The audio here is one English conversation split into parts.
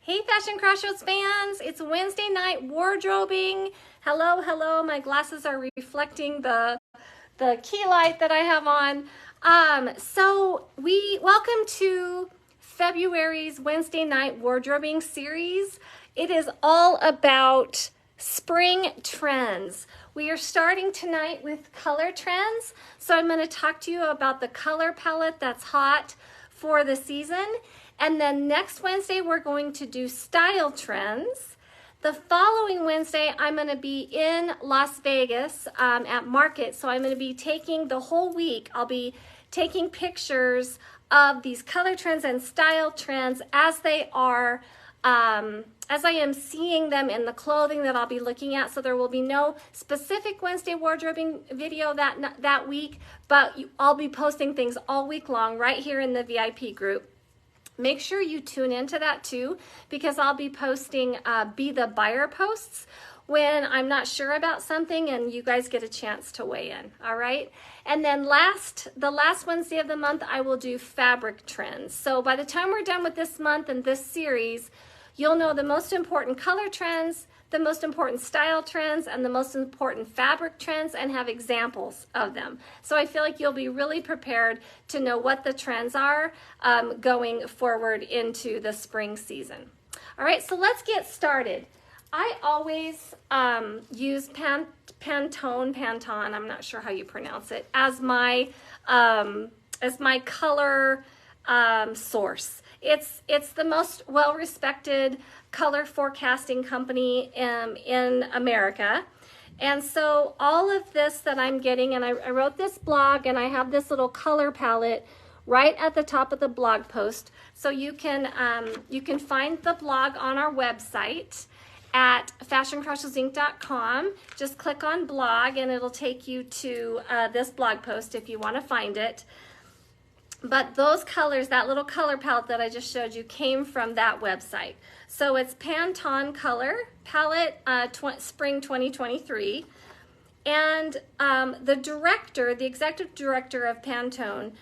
Hey Fashion Crossroads fans, it's Wednesday night wardrobing. Hello, hello, my glasses are reflecting the key light that I have on. Welcome to February's Wednesday night wardrobing series. It is all about spring trends. We are starting tonight with color trends. So I'm going to talk to you about the color palette that's hot for the season. And then next Wednesday, we're going to do style trends. The following Wednesday, I'm going to be in Las Vegas at Market. So I'm going to be taking the whole week. I'll be taking pictures of these color trends and style trends as they are, as I am seeing them in the clothing that I'll be looking at. So there will be no specific Wednesday wardrobing video that week, but I'll be posting things all week long right here in the VIP group. Make sure you tune into that too, because I'll be posting Be the Buyer posts when I'm not sure about something and you guys get a chance to weigh in, all right? And then the last Wednesday of the month, I will do fabric trends. So by the time we're done with this month and this series, you'll know the most important color trends, the most important style trends, and the most important fabric trends, and have examples of them. So I feel like you'll be really prepared to know what the trends are going forward into the spring season. All right, so let's get started. I always use Pantone, I'm not sure how you pronounce it, as my color source. It's the most well-respected color forecasting company in America. And so all of this that I'm getting, and I wrote this blog, and I have this little color palette right at the top of the blog post. So you can find the blog on our website at fashioncrossroadsinc.com. Just click on blog and it'll take you to this blog post if you want to find it. But those colors, that little color palette that I just showed you, came from that website. So it's Pantone Color Palette Spring 2023. And the executive director of Pantone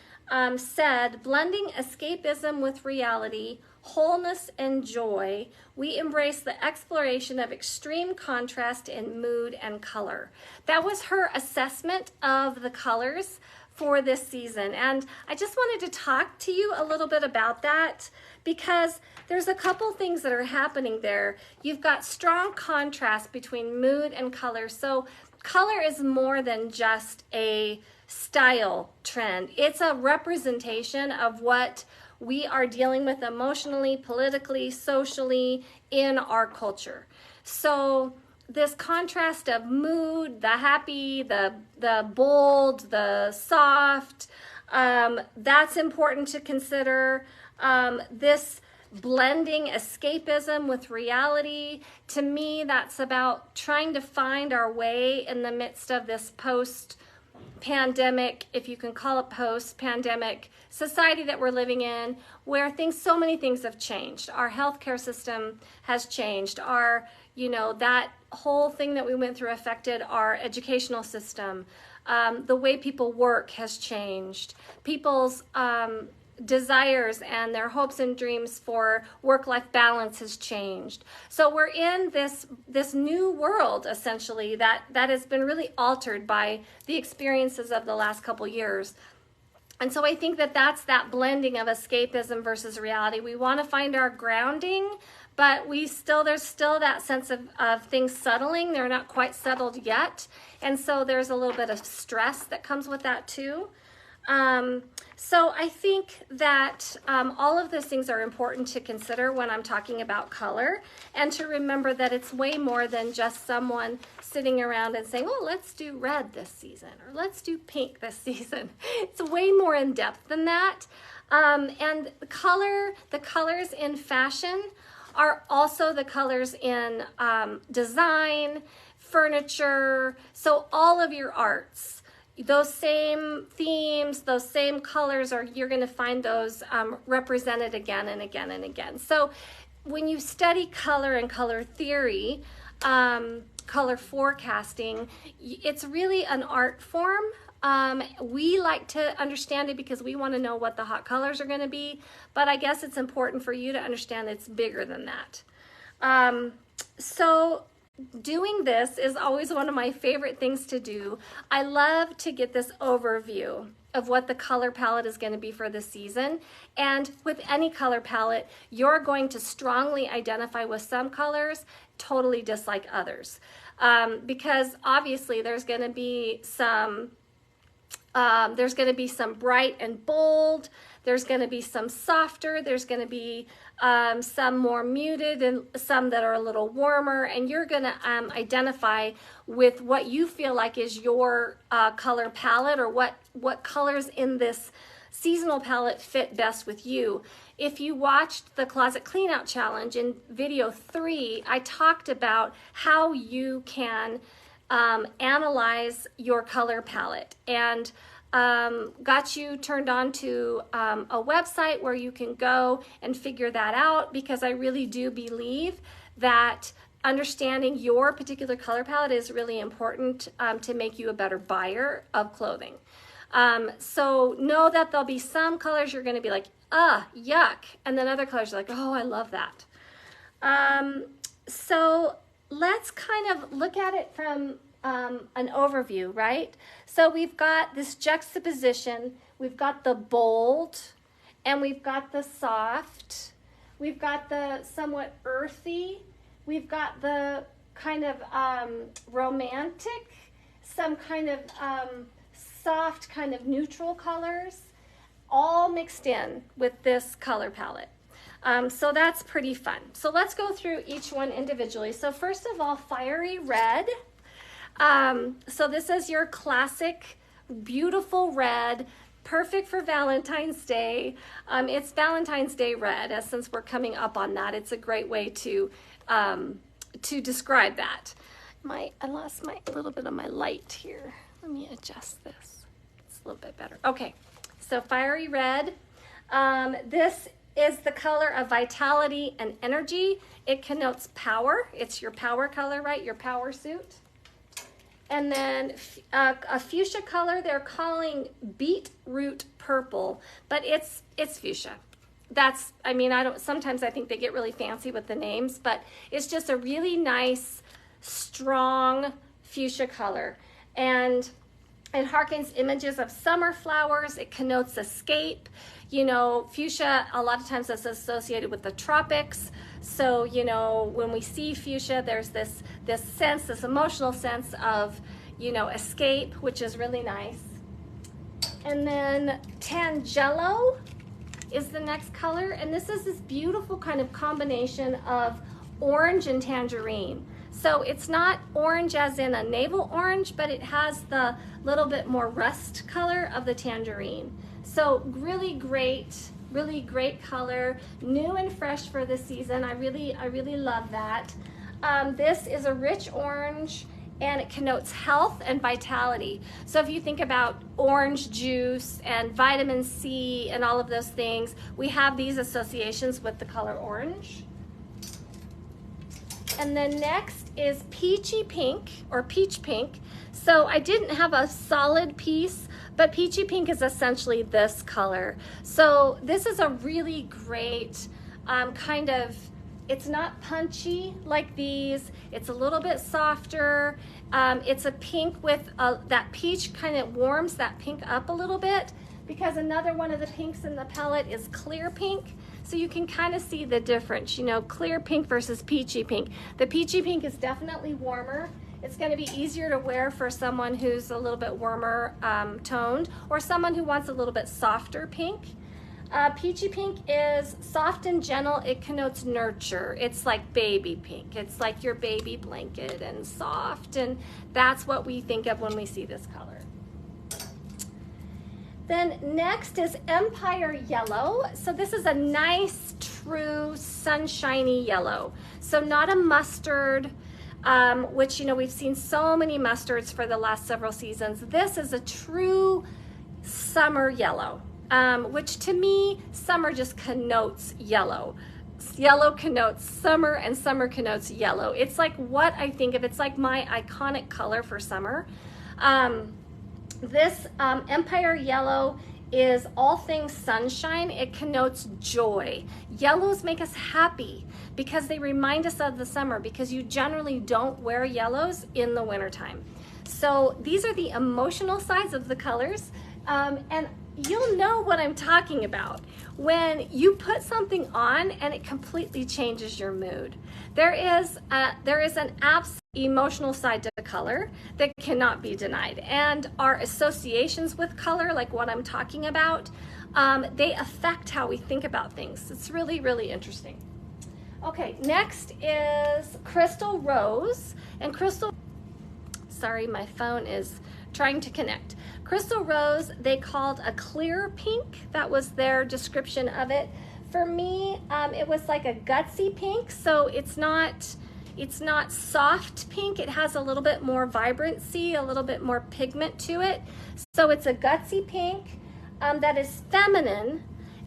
said, blending escapism with reality, wholeness and joy, we embrace the exploration of extreme contrast in mood and color. That was her assessment of the colors for this season. And I just wanted to talk to you a little bit about that because there's a couple things that are happening there. You've got strong contrast between mood and color. So color is more than just a style trend. It's a representation of what we are dealing with emotionally, politically, socially in our culture. So this contrast of mood, the happy, the bold, the soft, that's important to consider. This blending escapism with reality, to me, that's about trying to find our way in the midst of this post-pandemic, if you can call it post-pandemic society that we're living in, where so many things have changed. Our healthcare system has changed. That whole thing that we went through affected our educational system. The way people work has changed. People's desires and their hopes and dreams for work-life balance has changed. So we're in this new world, essentially, that has been really altered by the experiences of the last couple years. And so I think that's that blending of escapism versus reality. We want to find our grounding, but there's still that sense of things settling. They're not quite settled yet. And so there's a little bit of stress that comes with that too. So I think that all of those things are important to consider when I'm talking about color, and to remember that it's way more than just someone sitting around and saying, oh, let's do red this season, or let's do pink this season. It's way more in depth than that. And the colors in fashion are also the colors in design, furniture, so all of your arts. Those same themes, those same colors, you're going to find those represented again and again and again. So when you study color and color theory, color forecasting, it's really an art form We like to understand it because we want to know what the hot colors are going to be, but I guess it's important for you to understand it's bigger than that. So doing this is always one of my favorite things to do. I love to get this overview of what the color palette is going to be for the season. And with any color palette, you're going to strongly identify with some colors, totally dislike others. Because obviously there's going to be some bright and bold, there's going to be some softer, there's going to be some more muted, and some that are a little warmer, and you're going to identify with what you feel like is your color palette, or what colors in this seasonal palette fit best with you. If you watched the Closet Cleanout Challenge in video 3, I talked about how you can analyze your color palette, and got you turned on to a website where you can go and figure that out, because I really do believe that understanding your particular color palette is really important to make you a better buyer of clothing. So know that there'll be some colors you're going to be like, yuck, and then other colors you're like, oh, I love that. So let's kind of look at it from an overview, right? So we've got this juxtaposition, we've got the bold, and we've got the soft, we've got the somewhat earthy, we've got the kind of romantic, some kind of soft, kind of neutral colors, all mixed in with this color palette. So that's pretty fun. So let's go through each one individually. So first of all, fiery red. So this is your classic, beautiful red, perfect for Valentine's Day. It's Valentine's Day red, since we're coming up on that. It's a great way to describe that. I lost a little bit of my light here. Let me adjust this. It's a little bit better. Okay, so fiery red. This is the color of vitality and energy. It connotes power. It's your power color, right? Your power suit. And then a fuchsia color they're calling beetroot purple, but it's fuchsia. Sometimes I think they get really fancy with the names, but it's just a really nice, strong fuchsia color. And it harkens images of summer flowers. It connotes escape. You know, fuchsia a lot of times is associated with the tropics. So, you know, when we see fuchsia, there's this sense, this emotional sense of, you know, escape, which is really nice. And then Tangelo is the next color. And this is this beautiful kind of combination of orange and tangerine. So it's not orange as in a navel orange, but it has the little bit more rust color of the tangerine. So really great color, new and fresh for this season. I really love that. This is a rich orange, and it connotes health and vitality. So if you think about orange juice and vitamin C and all of those things, we have these associations with the color orange. And then next is peachy pink, or peach pink. So I didn't have a solid piece, but peachy pink is essentially this color. So this is a really great kind of, it's not punchy like these. It's a little bit softer. It's a pink with that peach kind of warms that pink up a little bit, because another one of the pinks in the palette is clear pink. So you can kind of see the difference, you know, clear pink versus peachy pink. The peachy pink is definitely warmer. It's going to be easier to wear for someone who's a little bit warmer toned, or someone who wants a little bit softer pink. Peachy pink is soft and gentle. It connotes nurture. It's like baby pink. It's like your baby blanket and soft, and that's what we think of when we see this color. Then next is Empire Yellow. So this is a nice, true, sunshiny yellow. So not a mustard, which, you know, we've seen so many mustards for the last several seasons. This is a true summer yellow, which to me, summer just connotes yellow. Yellow connotes summer, and summer connotes yellow. It's like what I think of. It's like my iconic color for summer. This Empire Yellow is all things sunshine. It connotes joy. Yellows make us happy because they remind us of the summer, because you generally don't wear yellows in the wintertime. So these are the emotional sides of the colors, and you'll know what I'm talking about when you put something on and it completely changes your mood. There is an absolute emotional side to color that cannot be denied, and our associations with color, like what I'm talking about, they affect how we think about things. It's really, really interesting. Okay, next is Crystal Rose, and sorry, my phone is trying to connect. Crystal Rose, they called a clear pink. That was their description of it. For me, it was like a gutsy pink, so it's not soft pink. It has a little bit more vibrancy, a little bit more pigment to it. So it's a gutsy pink that is feminine,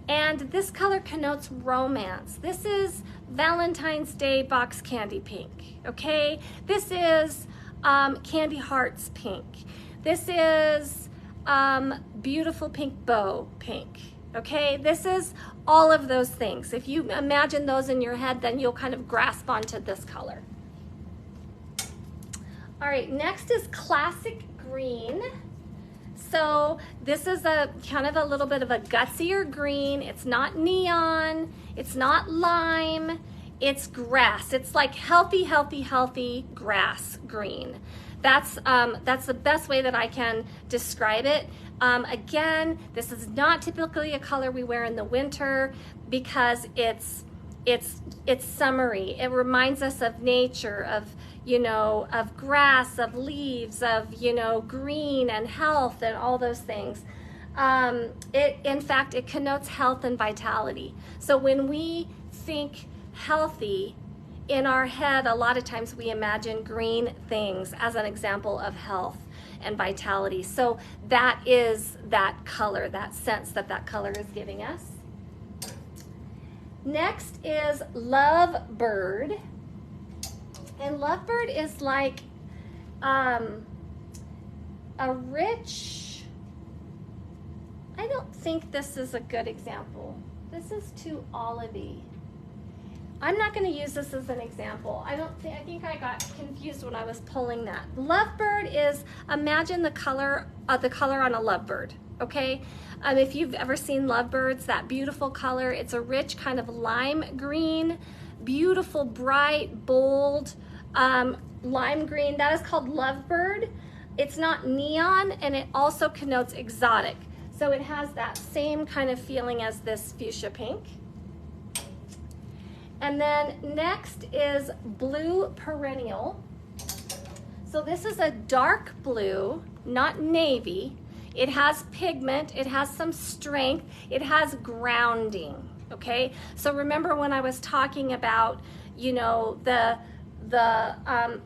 and this color connotes romance. This is Valentine's Day box candy pink, okay? This is Candy Hearts pink. This is beautiful pink bow pink, okay? This is all of those things. If you imagine those in your head, then you'll kind of grasp onto this color. All right, next is classic green. So this is a kind of a little bit of a gutsier green. It's not neon, it's not lime, it's grass. It's like healthy, healthy, healthy grass green. That's the best way that I can describe it. Again, this is not typically a color we wear in the winter because it's summery. It reminds us of nature, of grass, of leaves, of green and health and all those things. In fact, it connotes health and vitality. So when we think healthy, in our head, a lot of times we imagine green things as an example of health and vitality. So that is that color, that sense that color is giving us. Next is Lovebird. And Lovebird is like a rich, I don't think this is a good example. This is too olivey. I'm not going to use this as an example. I think I got confused when I was pulling that. Lovebird is, imagine the color on a lovebird, okay? If you've ever seen lovebirds, that beautiful color, it's a rich kind of lime green, beautiful, bright, bold lime green. That is called lovebird. It's not neon, and it also connotes exotic. So it has that same kind of feeling as this fuchsia pink. And then next is Blue Perennial. So this is a dark blue, not navy. It has pigment, it has some strength, it has grounding, okay? So remember when I was talking about, the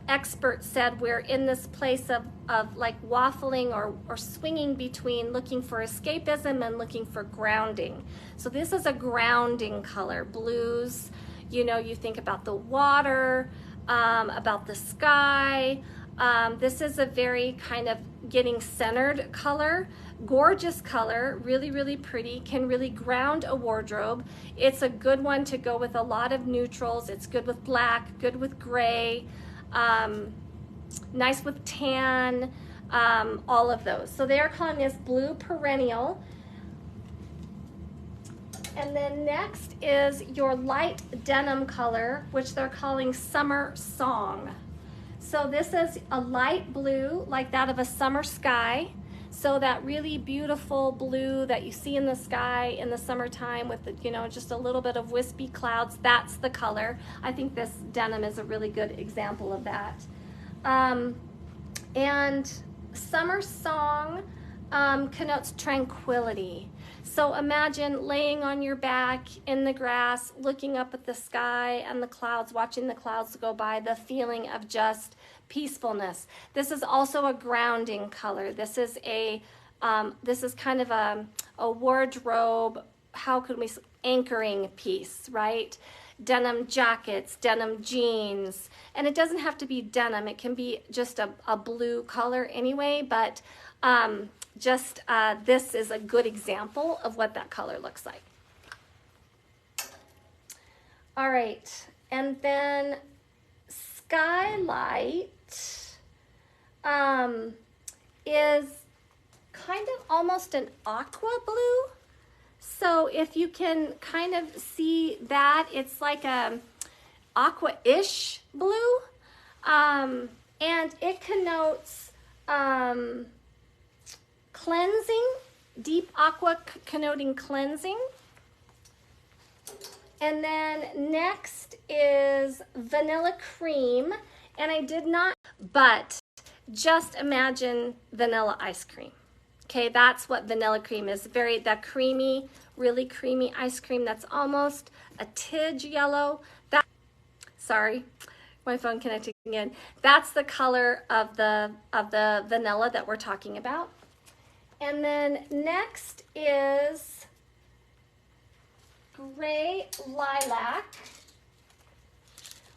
expert said we're in this place of like waffling or swinging between looking for escapism and looking for grounding. So this is a grounding color. Blues, you think about the water, about the sky. This is a very kind of getting centered color, gorgeous color, really, really pretty, can really ground a wardrobe. It's a good one to go with a lot of neutrals. It's good with black, good with gray, nice with tan, all of those. So they are calling this Blue Perennial. And then next is your light denim color, which they're calling Summer Song. So this is a light blue, like that of a summer sky. So that really beautiful blue that you see in the sky in the summertime with, just a little bit of wispy clouds, that's the color. I think this denim is a really good example of that. And Summer Song connotes tranquility. So imagine laying on your back in the grass, looking up at the sky and the clouds, watching the clouds go by, the feeling of just peacefulness. This is also a grounding color. This is kind of a wardrobe, anchoring piece, right? Denim jackets, denim jeans, and it doesn't have to be denim. It can be just a blue color anyway, but this is a good example of what that color looks like. All right, and then Skylight is kind of almost an aqua blue. So if you can kind of see that, it's like a aqua-ish blue. And it connotes cleansing, deep aqua connoting cleansing. And then next is Vanilla Cream. And I did not, but just imagine vanilla ice cream. Okay, that's what Vanilla Cream is. That creamy, really creamy ice cream that's almost a tidge yellow. Sorry, my phone connected again. That's the color of the vanilla that we're talking about. And then next is Gray Lilac,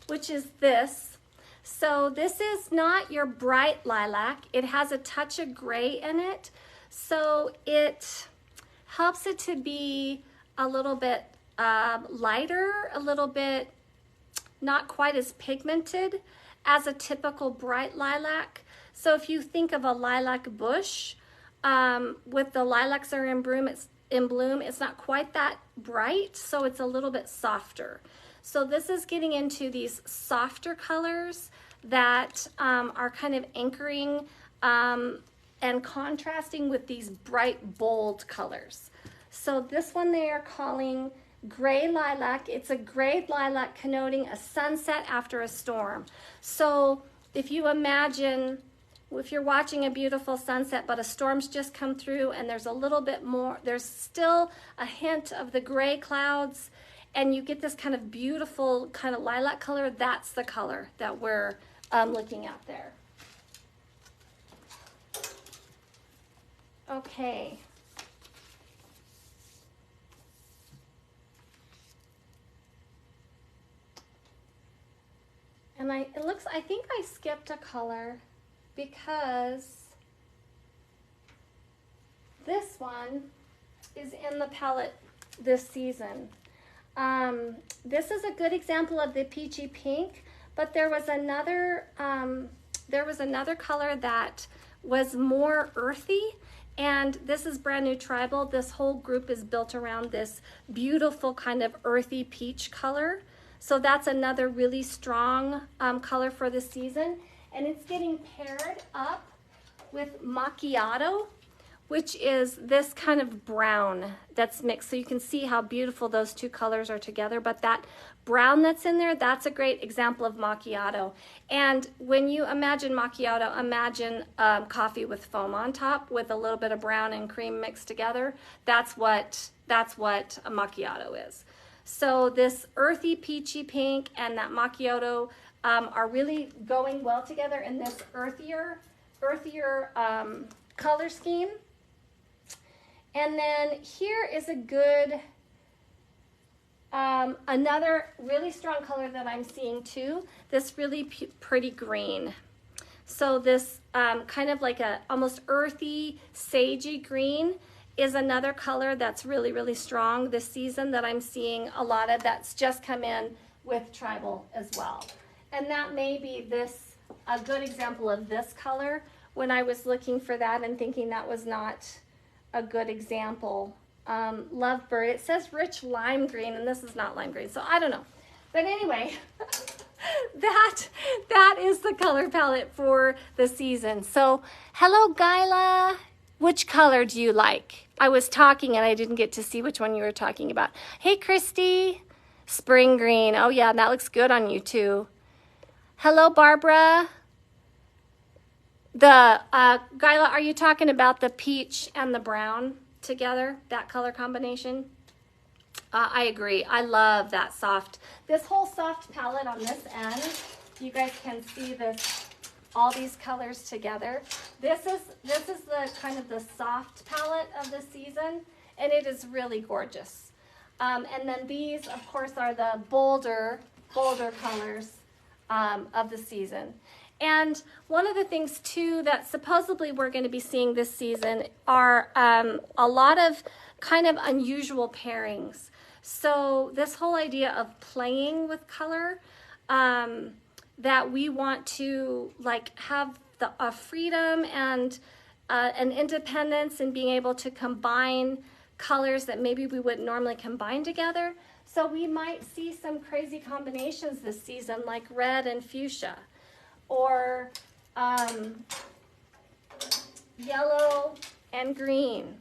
which is this. So this is not your bright lilac. It has a touch of gray in it. So it helps it to be a little bit lighter, a little bit not quite as pigmented as a typical bright lilac. So if you think of a lilac bush, with the lilacs that are in bloom, it's not quite that bright, so it's a little bit softer. So this is getting into these softer colors that are kind of anchoring and contrasting with these bright, bold colors. So this one they are calling Gray Lilac. It's a gray lilac connoting a sunset after a storm. So if you imagine, if you're watching a beautiful sunset, but a storm's just come through and there's a little bit more, there's still a hint of the gray clouds, and you get this kind of beautiful kind of lilac color, that's the color that we're looking at there. Okay. And I think I skipped a color because this one is in the palette this season. This is a good example of the peachy pink, but there was another color that was more earthy, and this is Brand New Tribal. This whole group is built around this beautiful kind of earthy peach color. So that's another really strong color for the season. And it's getting paired up with Macchiato, which is this kind of brown that's mixed. So you can see how beautiful those two colors are together. But that brown that's in there, that's a great example of Macchiato. And when you imagine Macchiato, imagine coffee with foam on top with a little bit of brown and cream mixed together. That's what a Macchiato is. So this earthy peachy pink and that Macchiato are really going well together in this earthier color scheme. And then here is a good, another really strong color that I'm seeing too, this really pretty green. So this kind of like a almost earthy, sagey green is another color that's really, really strong this season that I'm seeing a lot of, that's just come in with Tribal as well. And that may be a good example of this color when I was looking for that and thinking that was not a good example. Lovebird, it says rich lime green, and this is not lime green, so I don't know. But anyway, that is the color palette for the season. So hello, Gyla. Which color do you like? I was talking and I didn't get to see which one you were talking about. Hey, Christy. Spring green. Oh, yeah, that looks good on you, too. Hello, Barbara. Gyla, are you talking about the peach and the brown together, that color combination? I agree. I love that this whole soft palette on this end. You guys can see all these colors together. This is the kind of the soft palette of the season, and it is really gorgeous. And then these, of course, are the bolder colors of the season. And one of the things too that supposedly we're going to be seeing this season are a lot of kind of unusual pairings. So this whole idea of playing with color, that we want to like have the freedom and an independence in being able to combine colors that maybe we wouldn't normally combine together. So we might see some crazy combinations this season, like red and fuchsia, or yellow and green,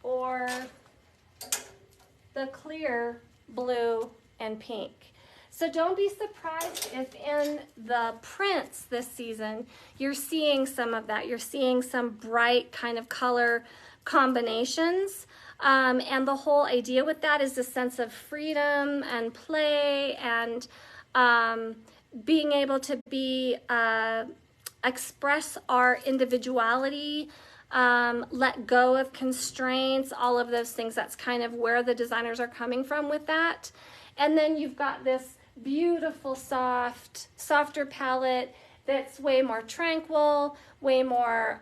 or the clear blue and pink. So don't be surprised if in the prints this season, you're seeing some of that. You're seeing some bright kind of color combinations. And the whole idea with that is a sense of freedom and play and being able to be express our individuality, let go of constraints, all of those things. That's kind of where the designers are coming from with that. And then you've got this beautiful softer palette that's way more tranquil, way more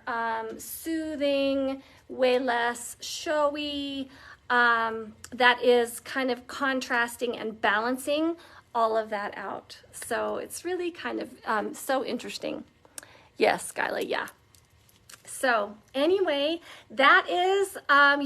soothing, way less showy, that is kind of contrasting and balancing all of that out. So it's really kind of so interesting. Yes, Skyla, yeah. So anyway, that is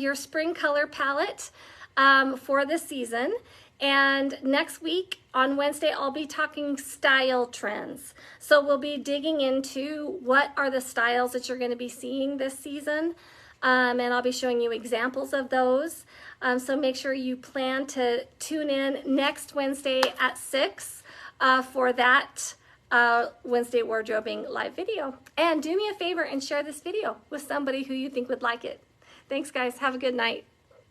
your spring color palette for the season. And next week on Wednesday, I'll be talking style trends. So we'll be digging into what are the styles that you're going to be seeing this season. And I'll be showing you examples of those. So make sure you plan to tune in next Wednesday at 6 for that Wednesday wardrobing live video. And do me a favor and share this video with somebody who you think would like it. Thanks, guys. Have a good night.